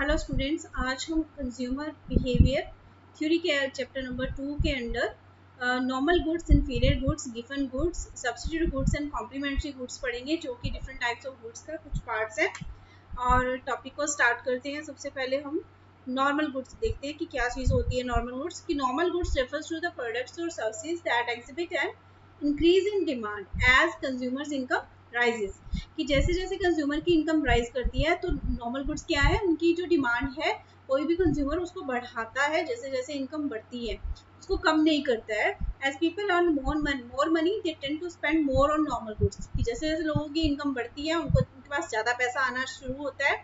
Hello students, आज हम consumer behaviour theory के चैप्टर नंबर 2 के under normal goods, inferior goods, given goods, substitute goods and complementary goods पढ़ेंगे, जो कि डिफरेंट टाइप्स ऑफ गुड्स का कुछ पार्ट्स हैं। और टॉपिक को स्टार्ट करते हैं। सबसे पहले हम नॉर्मल गुड्स देखते हैं कि क्या चीज़ होती है नॉर्मल गुड्स। कि normal goods refers to the products और services that exhibit an increase in demand as consumers income rises. कि जैसे जैसे कंज्यूमर की इनकम राइज करती है तो नॉर्मल गुड्स क्या है, उनकी जो डिमांड है, कोई भी कंज्यूमर उसको बढ़ाता है जैसे जैसे इनकम बढ़ती है, उसको कम नहीं करता है। As people earn more money they tend to spend more on normal goods. कि जैसे जैसे लोगों की इनकम बढ़ती है, उनको उनके पास ज़्यादा पैसा आना शुरू होता है,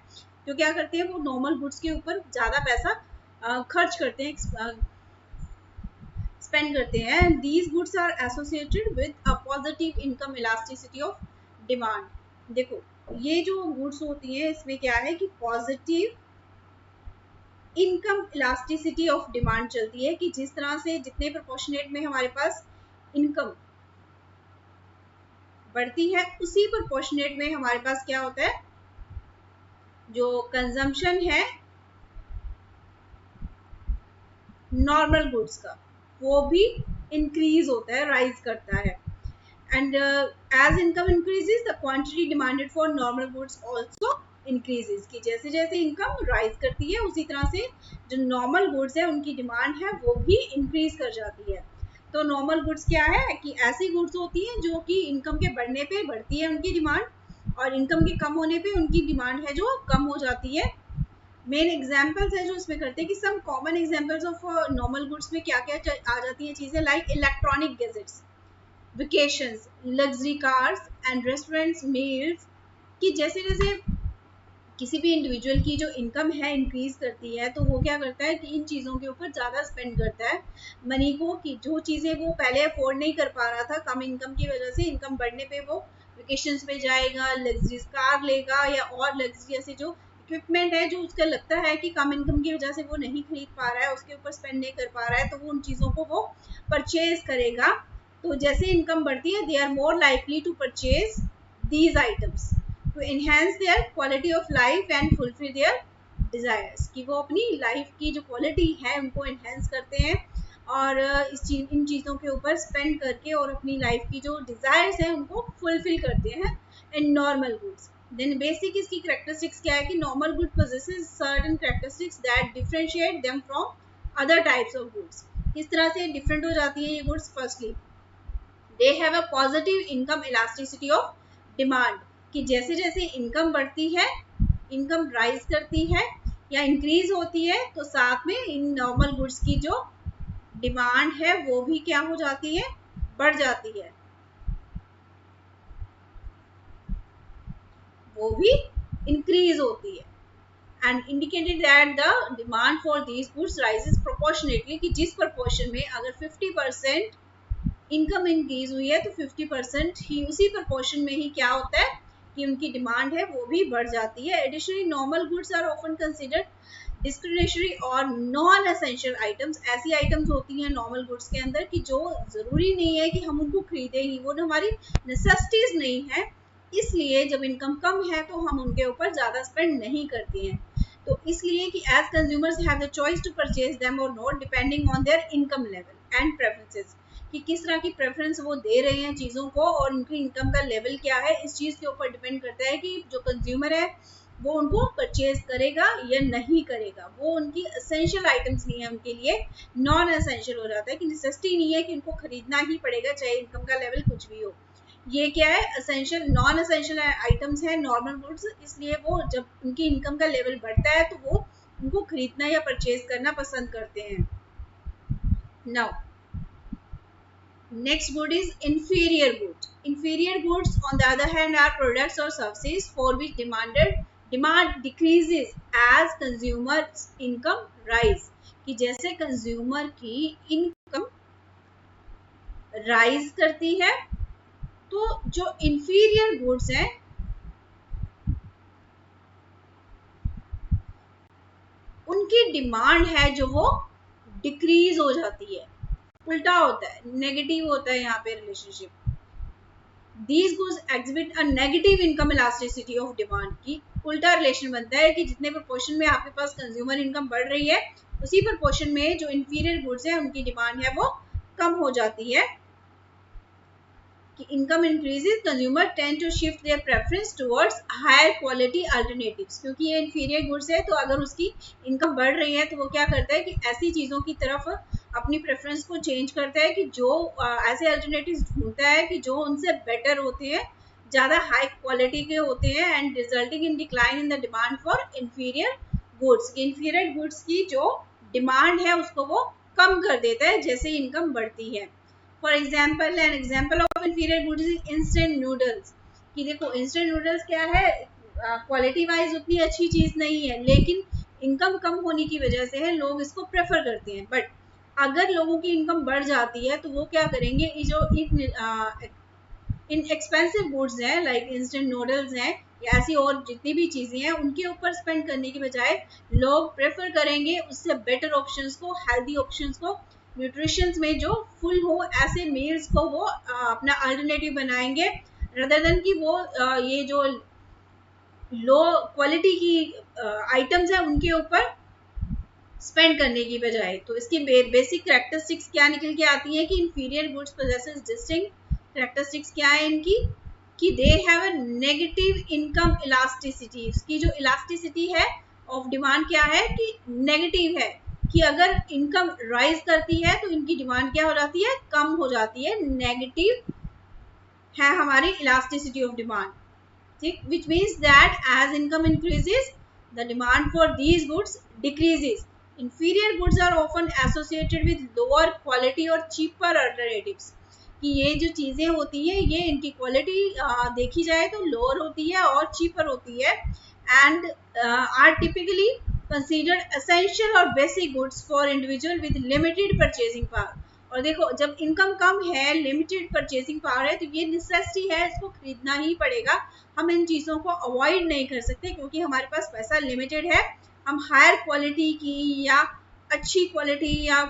तो क्या करते हैं, वो नॉर्मल गुड्स के ऊपर ज़्यादा पैसा खर्च करते हैं, स्पेंड करते हैं। These goods are associated with a positive income elasticity of demand. देखो, ये जो गुड्स होती है इसमें क्या है कि positive income elasticity of demand चलती है। कि जिस तरह से जितने प्रोपोर्शनेट में हमारे पास इनकम बढ़ती है, उसी प्रोपोर्शनेट में हमारे पास क्या होता है, जो कंजम्पशन है नॉर्मल गुड्स का, वो भी इंक्रीज होता है, राइज करता है। And as income increases, the quantity demanded for normal goods also increases। कि जैसे जैसे इनकम राइज करती है, उसी तरह से जो नॉर्मल गुड्स है उनकी डिमांड है वो भी इंक्रीज कर जाती है। तो नॉर्मल गुड्स क्या है कि ऐसी गुड्स होती हैं जो कि इनकम के बढ़ने पे बढ़ती है उनकी डिमांड, और इनकम के कम होने पे उनकी डिमांड है जो कम हो जाती है। मेन एग्जाम्पल्स है जो इसमें करते हैं कि some common examples of normal goods में क्या क्या आ जाती है चीजें, like electronic gadgets, vacations, luxury cars and restaurants, meals। कि जैसे जैसे किसी भी इंडिविजुअल की जो इनकम है इंक्रीज करती है, तो वो क्या करता है कि इन चीज़ों के ऊपर ज़्यादा स्पेंड करता है मनी को। कि जो चीज़ें वो पहले अफोर्ड नहीं कर पा रहा था कम इनकम की वजह से, इनकम बढ़ने पे वो वेकेशंस पे जाएगा, लग्जरीज कार लेगा, या और लग्जरी ऐसे जो इक्विपमेंट है जो उसका लगता है कि कम इनकम की वजह से वो नहीं खरीद पा रहा है, उसके ऊपर स्पेंड नहीं कर पा रहा है, तो वो उन चीज़ों को वो परचेज करेगा। तो जैसे इनकम बढ़ती है, they are more likely to purchase these items to enhance their quality of life and fulfil their desires. कि वो अपनी लाइफ की जो क्वालिटी है उनको एनहेंस करते हैं, और इन चीज़ों के ऊपर स्पेंड करके और अपनी लाइफ की जो डिजायर्स हैं उनको फुलफिल करते हैं in normal goods. Then basic इसकी कैरेक्टरिस्टिक्स क्या है कि normal good possesses certain characteristics that differentiate them from other types of goods. किस तरह से डिफरेंट हो जाती है ये goods? Firstly, they have a positive income elasticity of demand. कि जैसे जैसे इनकम बढ़ती है, इनकम राइज करती है या इंक्रीज होती है, तो साथ में इन नॉर्मल गुड्स की जो डिमांड है वो भी क्या हो जाती है, बढ़ जाती है, वो भी इंक्रीज होती है। And indicated that the demand for these goods rises proportionately. कि जिस प्रोपोर्शन में अगर 50% इनकम इंक्रीज हुई है, तो 50% ही उसी प्रोपोर्शन में ही क्या होता है कि उनकी डिमांड है वो भी बढ़ जाती है। Additionally, normal goods are often considered discretionary और नॉन एसेंशियल आइटम्स। ऐसी आइटम्स होती हैं नॉर्मल गुड्स के अंदर कि जो जरूरी नहीं है कि हम उनको खरीदें ही, वो हमारी नेसेसिटीज नहीं है, इसलिए जब इनकम कम है तो हम उनके ऊपर ज्यादा स्पेंड नहीं करते हैं। तो इसलिए कि as consumers have the choice to purchase them और not depending on their income level and preferences. कि किस तरह की प्रेफरेंस वो दे रहे हैं चीज़ों को, और उनकी इनकम का लेवल क्या है, इस चीज़ के ऊपर डिपेंड करता है कि जो कंज्यूमर है वो उनको परचेज करेगा या नहीं करेगा। वो उनकी एसेंशियल आइटम्स नहीं है, उनके लिए नॉन एसेंशियल हो जाता है कि नेसेसिटी नहीं है कि उनको खरीदना ही पड़ेगा चाहे इनकम का लेवल कुछ भी हो। ये क्या है, एसेंशियल नॉन एसेंशियल आइटम्स है नॉर्मल गुड्स, इसलिए वो जब उनकी इनकम का लेवल बढ़ता है तो वो उनको खरीदना या परचेज करना पसंद करते हैं। Now next good is inferior goods. Inferior goods on the other hand are products or services for which demand decreases as consumers income rise। कि जैसे कंज्यूमर की इनकम राइज करती है, तो जो इंफीरियर गुड्स हैं उनकी डिमांड है जो वो डिक्रीज हो जाती है। उल्टा होता है, नेगेटिव होता है यहाँ पे relationship. These goods exhibit a negative income elasticity of demand की उल्टा रिलेशन बनता है कि जितने प्रोपोर्शन में आपके पास कंज्यूमर इनकम बढ़ रही है उसी प्रोपोर्शन में जो इंफीरियर गुड्स है उनकी डिमांड है वो कम हो जाती है। कि income increases consumer tend to shift their preference towards higher quality alternatives, क्योंकि ये inferior goods है तो अगर उसकी इनकम बढ़ रही है तो वो क्या करता है कि ऐसी चीज़ों की तरफ अपनी प्रेफरेंस को चेंज करता है कि जो ऐसे अल्टरनेटिव्स ढूंढता है कि जो उनसे बेटर होते हैं, ज़्यादा हाई क्वालिटी के होते हैं and resulting in decline in the demand for inferior goods। inferior goods की जो डिमांड है उसको वो कम कर देता है जैसे इनकम बढ़ती है। For example an example of inferior goods is instant noodles. कि देखो इंस्टेंट नूडल्स क्या है, क्वालिटी वाइज उतनी अच्छी चीज नहीं है लेकिन इनकम कम होने की वजह से है लोग इसको प्रेफर करते हैं। बट अगर लोगों की इनकम बढ़ जाती है तो वो क्या करेंगे, ये जो इन एक्सपेंसिव गुड्स हैं लाइक इंस्टेंट नूडल्स हैं या ऐसी और जितनी भी चीजें हैं उनके ऊपर स्पेंड करने की बजाय लोग प्रेफर करेंगे उससे बेटर ऑप्शंस को, हेल्दी ऑप्शंस को, न्यूट्रिशंस में जो फुल हो ऐसे मील्स को वो अपना अल्टरनेटिव बनाएंगे रदर देन कि वो ये जो लो क्वालिटी की आइटम्स है उनके ऊपर स्पेंड करने की बजाय। तो इसकी बेसिक कैरेक्टरिस्टिक्स क्या निकल के आती है कि inferior goods possesses distinct characteristics क्या है इनकी, कि दे have a negative income elasticity. इसकी जो इलास्टिसिटी है ऑफ डिमांड क्या है कि नेगेटिव है, कि अगर इनकम राइज करती है तो इनकी डिमांड क्या हो जाती है, कम हो जाती है, नेगेटिव है हमारी इलास्टिसिटी ऑफ डिमांड। ठीक, which means that as income increases the demand for these goods decreases। inferior goods are often associated with lower quality और cheaper alternatives। कि ये जो चीजें होती हैं ये इनकी क्वालिटी देखी जाए तो लोअर होती है और चीपर होती है and are typically considered essential और basic goods for individual with limited purchasing power. और देखो जब इनकम कम है, लिमिटेड परचेजिंग पावर है, तो ये नेसेसिटी है, इसको खरीदना ही पड़ेगा। हम इन चीज़ों को अवॉइड नहीं कर सकते क्योंकि हमारे पास पैसा लिमिटेड है। हम हायर क्वालिटी की या अच्छी क्वालिटी या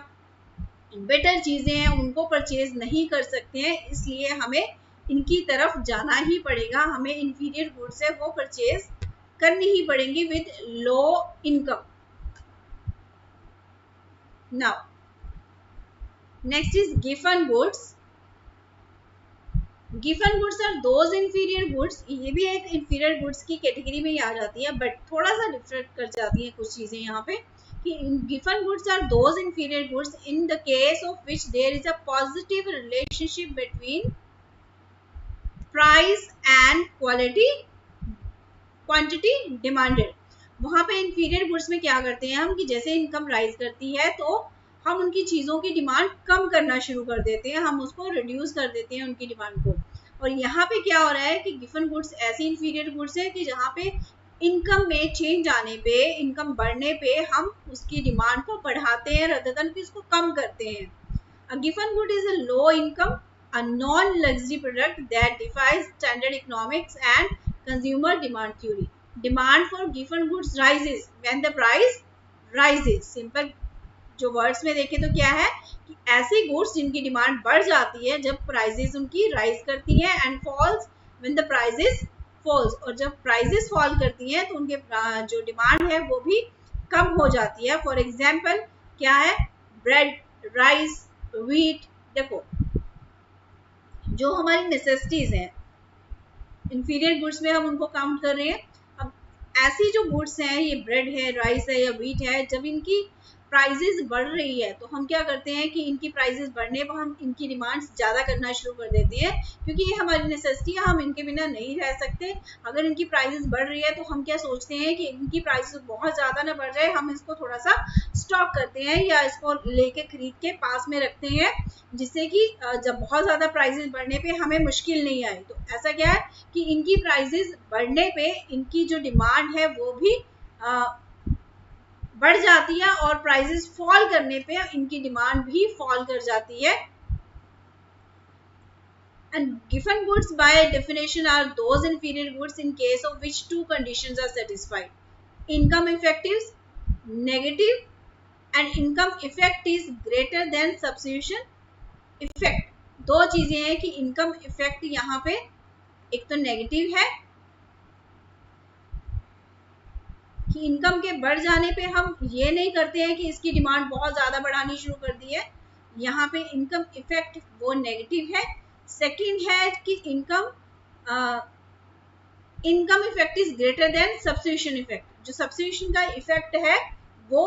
बेटर चीज़ें हैं उनको परचेज नहीं कर सकते हैं, इसलिए हमें इनकी तरफ जाना ही पड़ेगा। हमें इंफीरियर गुड्स है वो परचेज करनी ही पड़ेंगी with low income. Now next is given goods. Given goods are those inferior goods, ये भी एक इंफीरियर गुड्स की कैटेगरी में ही आ जाती है बट थोड़ा सा डिफरेंट कर जाती है कुछ चीजें यहाँ पे। कि गिवन goods are those inferior goods in the case of which there is a positive relationship between price and quality quantity demanded. वहां पे इंफीरियर गुड्स में क्या करते हैं हम कि जैसे इनकम राइज करती है तो हम उनकी चीज़ों की डिमांड कम करना शुरू कर देते हैं, हम उसको रिड्यूस कर देते हैं उनकी डिमांड को। और यहाँ पे क्या हो रहा है कि गिवन गुड्स ऐसी इंफीरियर गुड्स है कि जहाँ पे इनकम में चेंज आने पे, इनकम बढ़ने पे हम उसकी डिमांड को बढ़ाते हैं रदर देन कि उसको कम करते हैं। A given good is a low income, a non-luxury product that defies standard economics and consumer demand theory. Demand for given goods rises when the price rises. Simple जो words में देखें तो क्या है कि ऐसी गुड्स जिनकी डिमांड बढ़ जाती है जब प्राइजेस उनकी राइज करती हैं and falls when the prices falls, और जब प्राइजेस फॉल करती हैं तो उनके जो डिमांड है वो भी कम हो जाती है। फॉर एग्जांपल क्या है, ब्रेड, राइस, व्हीट। देखो जो हमारी नेसेसिटीज हैं इंफीरियर गुड्स में हम उनको काउंट कर रहे हैं। अब ऐसी जो गुड्स हैं, ये ब्रेड है, राइस है या व्हीट है, जब इनकी प्राइजेस बढ़ रही है तो हम क्या करते हैं कि इनकी प्राइजेस बढ़ने पर हम इनकी डिमांड्स ज़्यादा करना शुरू कर देते हैं क्योंकि ये हमारी नेसेसिटी है, हम इनके बिना नहीं रह सकते। अगर इनकी प्राइजेस बढ़ रही है तो हम क्या सोचते हैं कि इनकी प्राइसेस बहुत ज़्यादा ना बढ़ जाए, हम इसको थोड़ा सा स्टॉक करते हैं या इसको लेके खरीद के पास में रखते हैं जिससे कि जब बहुत ज़्यादा प्राइजेस बढ़ने पे हमें मुश्किल नहीं आए। तो ऐसा क्या है कि इनकी प्राइजेस बढ़ने पे इनकी जो डिमांड है वो भी बढ़ जाती है और प्राइसेस फॉल करने पे इनकी डिमांड भी फॉल कर जाती है। And given goods by definition are those inferior goods in case of which two conditions are satisfied. Income effect is negative and income effect is greater than substitution effect। दो चीजें हैं कि income effect यहाँ पे एक तो negative है कि इनकम के बढ़ जाने पे हम ये नहीं करते हैं कि इसकी डिमांड बहुत ज़्यादा बढ़ानी शुरू कर दी है, यहाँ पे इनकम इफेक्ट वो नेगेटिव है। सेकंड है कि income effect is greater than substitution effect, जो सब्स्टिट्यूशन का इफेक्ट है वो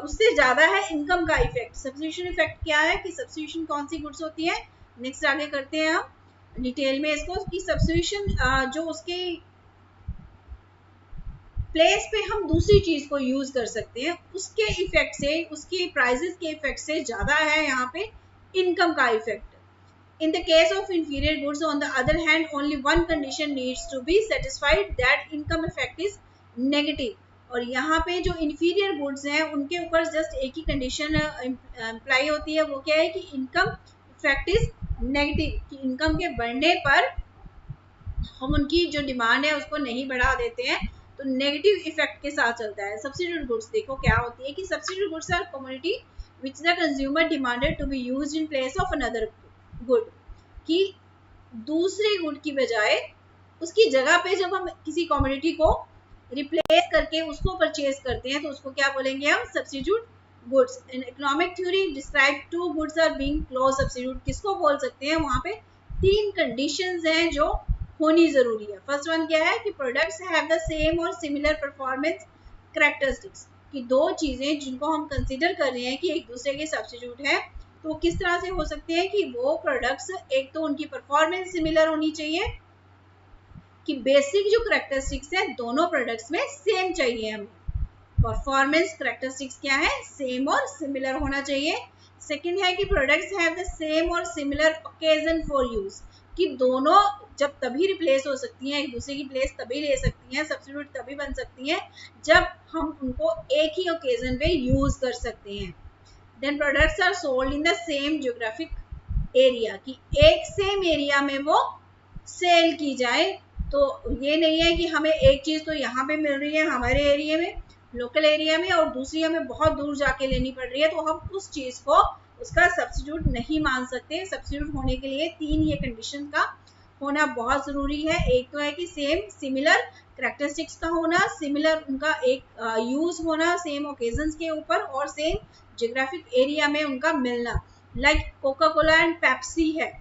उससे ज़्यादा है इनकम का इफेक्ट। सब्स्टिट्यूशन इफेक्ट क्या है कि सब्स्टिट्यूशन कौन सी गुड्स होती है, नेक्स्ट आगे करते हैं हम डिटेल में इसको कि सब्स्टिट्यूशन जो उसके प्लेस पे हम दूसरी चीज को यूज कर सकते हैं, उसके इफेक्ट से, उसके प्राइसेस के इफेक्ट से ज्यादा है यहाँ पे इनकम का effect. In the case of inferior goods on the other hand only one condition needs to be satisfied that income effect is negative। और यहाँ पे जो inferior goods हैं उनके ऊपर जस्ट एक ही कंडीशन अप्लाई होती है, वो क्या है कि इनकम इफेक्ट इज नेगेटिव, कि इनकम के बढ़ने पर हम उनकी जो डिमांड है उसको नहीं बढ़ा देते हैं, तो नेगेटिव इफेक्ट के साथ चलता है। सब्स्टिट्यूट गुड्स देखो क्या होती है कि substitute goods are commodity which the consumer demanded to be used in place of another good, कि दूसरे गुड की बजाय उसकी जगह पे जब हम किसी कमोडिटी को रिप्लेस करके उसको परचेज करते हैं तो उसको क्या बोलेंगे हम, substitute goods. In economic theory describe two goods are being close substitute, किसको बोल सकते हैं, वहां पे तीन कंडीशंस हैं जो होनी जरूरी है। फर्स्ट वन क्या है कि प्रोडक्ट्स हैव द सेम और सिमिलर परफॉर्मेंस कैरेक्टरिस्टिक्स, कि दो चीजें जिनको हम कंसीडर कर रहे हैं कि एक दूसरे के सब्स्टिट्यूट है, तो किस तरह से हो सकते हैं कि वो प्रोडक्ट्स, एक तो उनकी परफॉर्मेंस सिमिलर होनी चाहिए, कि बेसिक जो कैरेक्टरिस्टिक्स है दोनों प्रोडक्ट्स में सेम चाहिए हमें। परफॉर्मेंस कैरेक्टरिस्टिक्स क्या है, सेम और सिमिलर होना चाहिए। सेकंड है कि प्रोडक्ट्स हैव द सेम और सिमिलर ओकेजन फॉर यूज, कि दोनों जब तभी रिप्लेस हो सकती हैं, एक दूसरे की प्लेस तभी ले सकती हैं, सब्स्टिट्यूट तभी बन सकती हैं जब हम उनको एक ही ओकेजन पे यूज कर सकते हैं। Then products are sold in the same geographic area, कि एक सेम एरिया में वो सेल की जाए, तो ये नहीं है कि हमें एक चीज तो यहाँ पे मिल रही है हमारे एरिया में, लोकल एरिया में, और दूसरी हमें बहुत दूर जाके लेनी पड़ रही है, तो हम उस चीज को उसका सब्स्टिट्यूट नहीं मान सकते। सब्स्टिट्यूट होने के लिए तीन ये कंडीशन का होना बहुत जरूरी है। एक तो है कि सेम सिमिलर कैरेक्टरिस्टिक्स का होना, सिमिलर उनका एक यूज होना सेम ओकेजन्स के ऊपर, और सेम ज्योग्राफिक एरिया में उनका मिलना, like Coca Cola and Pepsi है,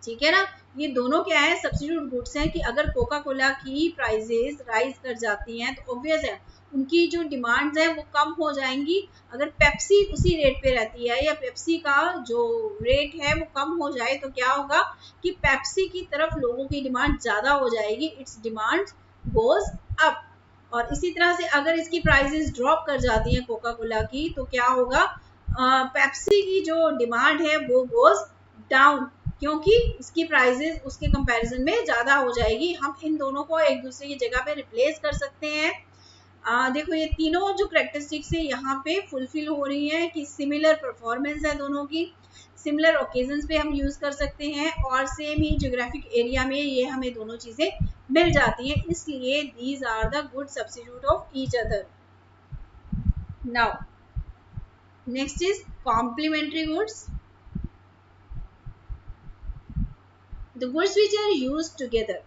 ठीक है ना। ये दोनों क्या है, सब्स्टिट्यूट गुड्स हैं, कि अगर कोका कोला की प्राइसेस राइज कर जाती हैं तो ऑब्वियस है उनकी जो डिमांड्स हैं वो कम हो जाएंगी। अगर पेप्सी उसी रेट पे रहती है या पेप्सी का जो रेट है वो कम हो जाए तो क्या होगा कि पेप्सी की तरफ लोगों की डिमांड ज़्यादा हो जाएगी, इट्स डिमांड गोज अप। और इसी तरह से अगर इसकी प्राइसेस ड्रॉप कर जाती हैं कोका कोला की, तो क्या होगा, पेप्सी की जो डिमांड है वो गोज डाउन, क्योंकि इसकी प्राइसेस उसके कंपैरिजन में ज़्यादा हो जाएगी। हम इन दोनों को एक दूसरे की जगह पे रिप्लेस कर सकते हैं। देखो ये तीनों जो कैरेक्टरिस्टिक्स है यहाँ पे फुलफिल हो रही हैं, कि सिमिलर परफॉर्मेंस है दोनों की, सिमिलर ओकेजन्स पे हम यूज कर सकते हैं, और सेम ही ज्योग्राफिक एरिया में ये हमें दोनों चीजें मिल जाती हैं, इसलिए these are the good substitute of each other. Now next is complementary goods, the goods which are use together,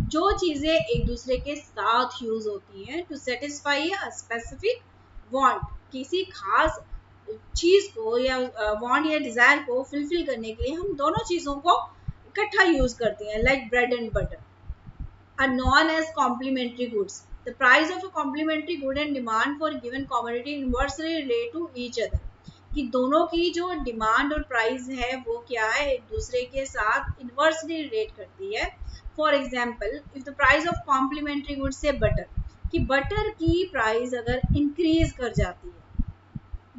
जो चीजें एक दूसरे के साथ यूज होती हैं to satisfy a specific want, किसी खास चीज को या वांट या डिजायर को फुलफिल करने के लिए हम दोनों चीजों को इकट्ठा यूज करते हैं, like bread and butter are known as complementary goods. The price of a complementary good and demand for a given commodity inversely relate to each other, कि दोनों की जो डिमांड और प्राइस है वो क्या है, एक दूसरे के साथ इन्वर्सली रिलेट करती है। For example if the price of complementary good say butter, कि बटर की प्राइस अगर इंक्रीज कर जाती है,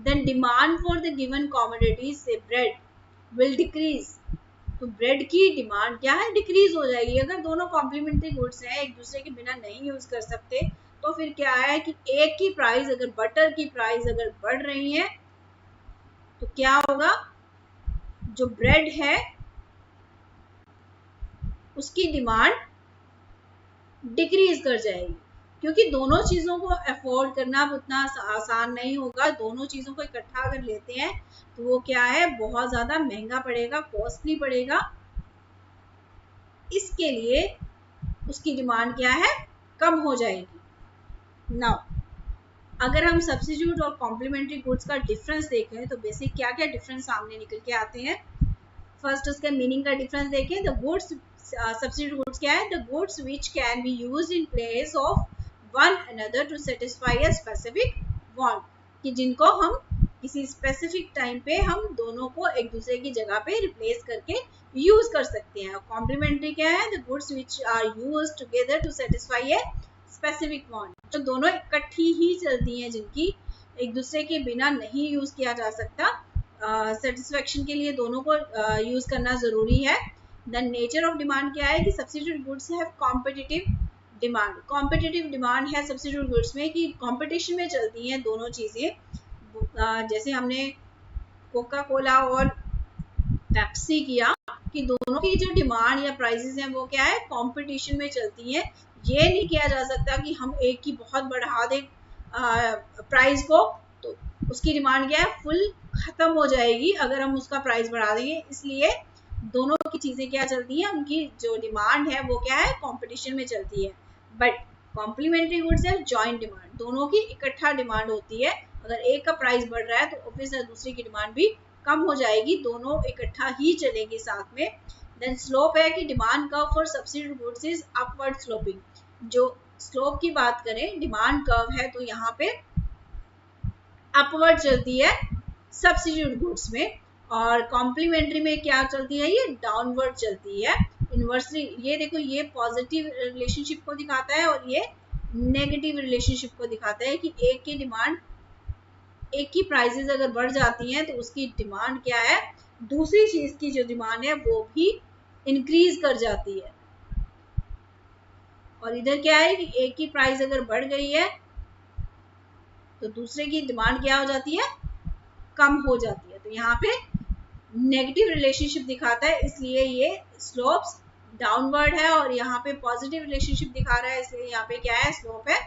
then demand for the given commodity say bread will decrease, तो ब्रेड की डिमांड क्या है, डिक्रीज हो जाएगी। अगर दोनों कॉम्प्लीमेंट्री गुड्स हैं, एक दूसरे के बिना नहीं यूज कर सकते, तो फिर क्या है कि एक की प्राइस, अगर बटर की प्राइस अगर बढ़ रही है तो क्या होगा, जो ब्रेड है उसकी डिमांड डिक्रीज कर जाएगी, क्योंकि दोनों चीजों को अफोर्ड करना उतना आसान नहीं होगा। दोनों चीजों को इकट्ठा अगर लेते हैं तो वो क्या है, बहुत ज्यादा महंगा पड़ेगा, कॉस्टली पड़ेगा। इसके लिए उसकी डिमांड क्या है, कम हो जाएगी। नाउ अगर हम सब्स्टिट्यूट और कॉम्प्लीमेंट्री गुड्स का डिफरेंस देखें तो बेसिक क्या क्या डिफरेंस सामने निकल के आते हैं। फर्स्ट उसके मीनिंग का डिफरेंस देखें। द गुड्स सब्स्टिट्यूट गुड्स क्या है, the goods which can be used in place of one another to satisfy a specific want, कि जिनको हम किसी स्पेसिफिक टाइम पे हम दोनों को एक दूसरे की जगह पे रिप्लेस करके यूज कर सकते हैं। कॉम्प्लीमेंट्री क्या है, the goods which are used together to satisfy a specific want, तो दोनों इकट्ठी ही चलती हैं, जिनकी एक दूसरे के बिना नहीं यूज किया जा सकता। सेटिस्फेक्शन के लिए दोनों को यूज करना जरूरी है। द नेचर ऑफ डिमांड क्या है कि substitute goods have competitive demand. Competitive demand है सब्स्टिट्यूट गुड्स में कि कंपटीशन में चलती हैं दोनों चीजें। जैसे हमने कोका कोला और पेप्सी किया कि दोनों की जो डिमांड या प्राइसेस हैं वो क्या है, कंपटीशन में चलती हैं। ये नहीं किया जा सकता कि हम एक की बहुत बढ़ा दें प्राइस को, तो उसकी डिमांड क्या है, फुल खत्म हो जाएगी अगर हम उसका प्राइस बढ़ा देंगे। इसलिए दोनों की चीजें क्या चलती हैं, उनकी जो डिमांड है वो क्या है, कंपटीशन में चलती है। बट कॉम्प्लीमेंट्री गुड्स है जॉइंट डिमांड, दोनों की इकट्ठा डिमांड होती है। अगर एक का प्राइस बढ़ रहा है तो ऑब्वियसली दूसरी की डिमांड भी कम हो जाएगी, दोनों इकट्ठा ही चलेंगे साथ में। देन स्लोप है कि demand curve for substitute goods is upward sloping. जो स्लोप की बात करें, डिमांड कर्व है तो यहाँ पे अपवर्ड चलती है सब्स्टिट्यूट गुड्स में, और कॉम्प्लीमेंट्री में क्या चलती है, ये डाउनवर्ड चलती है इनवर्सली। ये देखो, ये पॉजिटिव रिलेशनशिप को दिखाता है और ये नेगेटिव रिलेशनशिप को दिखाता है कि एक की डिमांड, एक की प्राइसेस अगर बढ़ जाती हैं तो उसकी डिमांड क्या है, दूसरी चीज की जो डिमांड है वो भी इंक्रीज कर जाती है। और इधर क्या है कि एक की प्राइस अगर बढ़ गई है तो दूसरे की डिमांड क्या हो जाती है, कम हो जाती है। तो यहाँ पे नेगेटिव रिलेशनशिप दिखाता है, इसलिए ये स्लोप्स डाउनवर्ड है, और यहाँ पे पॉजिटिव रिलेशनशिप दिखा रहा है, इसलिए यहाँ पे क्या है, स्लोप है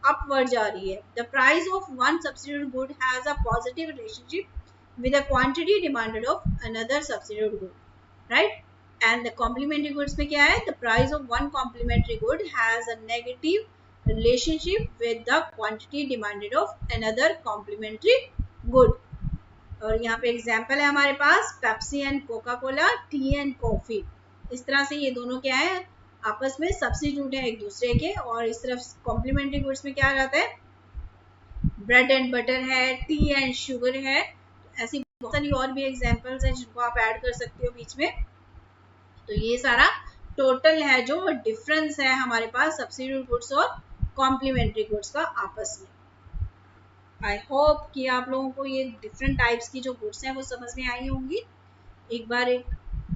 अपवर्ड जा रही है। The price of one substitute good has a positive relationship with the quantity demanded of another substitute good, right. And the complementary goods में क्या है, the price of one complementary good has a negative relationship with the quantity demanded of another complementary good. और यहाँ पे example है हमारे पास Pepsi and Coca Cola, tea and coffee. इस तरह से ये दोनों क्या है, आपस में सब्स्टिट्यूट है एक दूसरे के। और इस तरफ कॉम्प्लीमेंट्री गुड्स में क्या रहता है, ब्रेड एंड बटर है, टी एंड शुगर है। ऐसी बहुत सारी और भी एग्जाम्पल्स हैं जिनको आप ऐड कर सकते हो बीच में। तो ये सारा टोटल है जो डिफरेंस है हमारे पास सब्स्टिट्यूट गुड्स और कॉम्प्लीमेंट्री गुड्स का आपस में। आई होप कि आप लोगों को ये डिफरेंट टाइप्स की जो गुड्स हैं वो समझ में आई होंगी। एक बार एक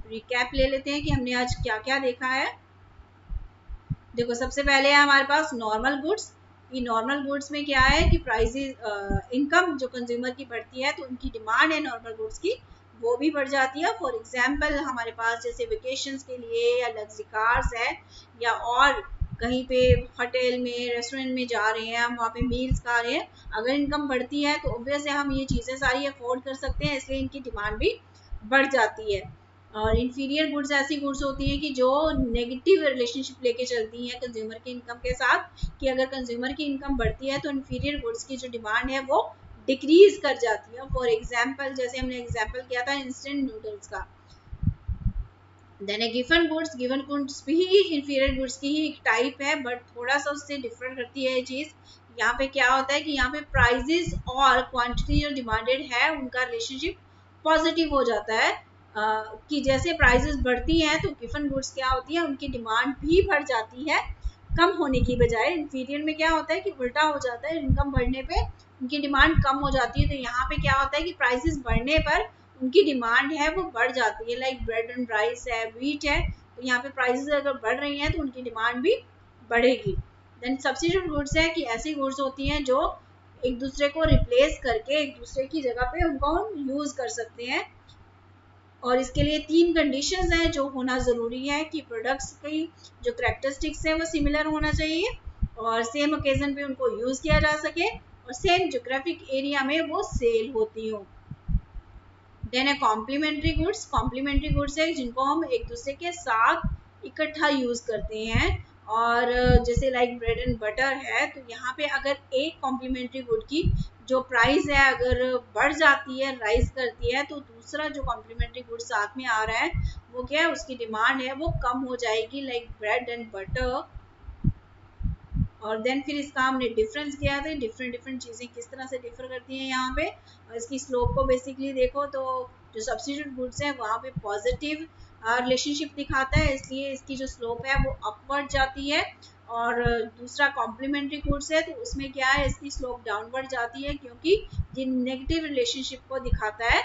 रिकैप ले लेते हैं कि हमने आज क्या क्या देखा है। देखो, सबसे पहले है हमारे पास नॉर्मल गुड्स। ये नॉर्मल गुड्स में क्या है कि प्राइसेस, इनकम जो कंज्यूमर की बढ़ती है तो उनकी डिमांड है नॉर्मल गुड्स की वो भी बढ़ जाती है। फॉर एग्जाम्पल हमारे पास जैसे वेकेशंस के लिए या लग्जरी कार्स है, या और कहीं पे होटल में, रेस्टोरेंट में जा रहे हैं, हम वहाँ पे मील्स खा रहे हैं, अगर इनकम बढ़ती है तो ऑब्वियसली हम ये चीज़ें सारी अफोर्ड कर सकते हैं, इसलिए इनकी डिमांड भी बढ़ जाती है। और इन्फीरियर गुड्स ऐसी गुड्स होती हैं कि जो नेगेटिव रिलेशनशिप लेके चलती हैं कंज्यूमर की इनकम के साथ, कि अगर कंज्यूमर की इनकम बढ़ती है तो इन्फीरियर गुड्स की जो डिमांड है वो डिक्रीज कर जाती है। फॉर एग्जाम्पल जैसे हमने एग्जाम्पल किया था इंस्टेंट नूडल्स का। देन गिवन गुड्स भी इन्फीरियर गुड्स की ही एक टाइप है, बट थोड़ा सा उससे डिफरेंट करती है ये चीज़। यहाँ पे क्या होता है कि यहाँ पे प्राइजेस और क्वांटिटी जो डिमांडेड है उनका रिलेशनशिप पॉजिटिव हो जाता है। कि जैसे प्राइजेस बढ़ती हैं तो गिवन गुड्स क्या होती है, उनकी डिमांड भी बढ़ जाती है कम होने की बजाय। इन्फीरियर में क्या होता है कि उल्टा हो जाता है, इनकम बढ़ने पे उनकी डिमांड कम हो जाती है। तो यहाँ पे क्या होता है कि प्राइसेस बढ़ने पर उनकी डिमांड है वो बढ़ जाती है। लाइक ब्रेड एंड राइस है, व्हीट है, तो यहाँ पे प्राइसेस अगर बढ़ रही हैं तो उनकी डिमांड भी बढ़ेगी। देन सब्स्टिट्यूट गुड्स है कि ऐसी गुड्स होती हैं जो एक दूसरे को रिप्लेस करके एक दूसरे की जगह पे उनको हम यूज कर सकते हैं। और इसके लिए 3 कंडीशंस हैं जो होना ज़रूरी है कि प्रोडक्ट्स की जो करैक्टरिस्टिक्स हैं वो सिमिलर होना चाहिए, और सेम ओकेजन पे उनको यूज़ किया जा सके, और सेम ज्योग्राफिक एरिया में वो सेल होती हो। देन है कॉम्प्लीमेंट्री गुड्स। कॉम्प्लीमेंट्री गुड्स है जिनको हम एक दूसरे के साथ इकट्ठा यूज करते हैं। और जैसे लाइक ब्रेड एंड बटर है, तो यहाँ पे अगर एक कॉम्प्लीमेंट्री गुड की जो प्राइस है अगर बढ़ जाती है, राइज करती है, तो दूसरा जो कॉम्प्लीमेंट्री गुड साथ में आ रहा है वो क्या है, उसकी डिमांड है वो कम हो जाएगी, लाइक ब्रेड एंड बटर। और देन फिर इसका हमने डिफरेंस किया था, डिफरेंट डिफरेंट चीज़ें किस तरह से डिफर करती हैं यहाँ पे। और इसकी स्लोप को बेसिकली देखो तो जो सब्सिट्यूट गुड्स है वहाँ पे पॉजिटिव रिलेशनशिप दिखाता है, इसलिए इसकी जो स्लोप है वो अपवर्ड जाती है। और दूसरा कॉम्प्लीमेंट्री गुड्स है तो उसमें क्या है, इसकी स्लोप डाउनवर्ड जाती है, क्योंकि ये नेगेटिव रिलेशनशिप को दिखाता है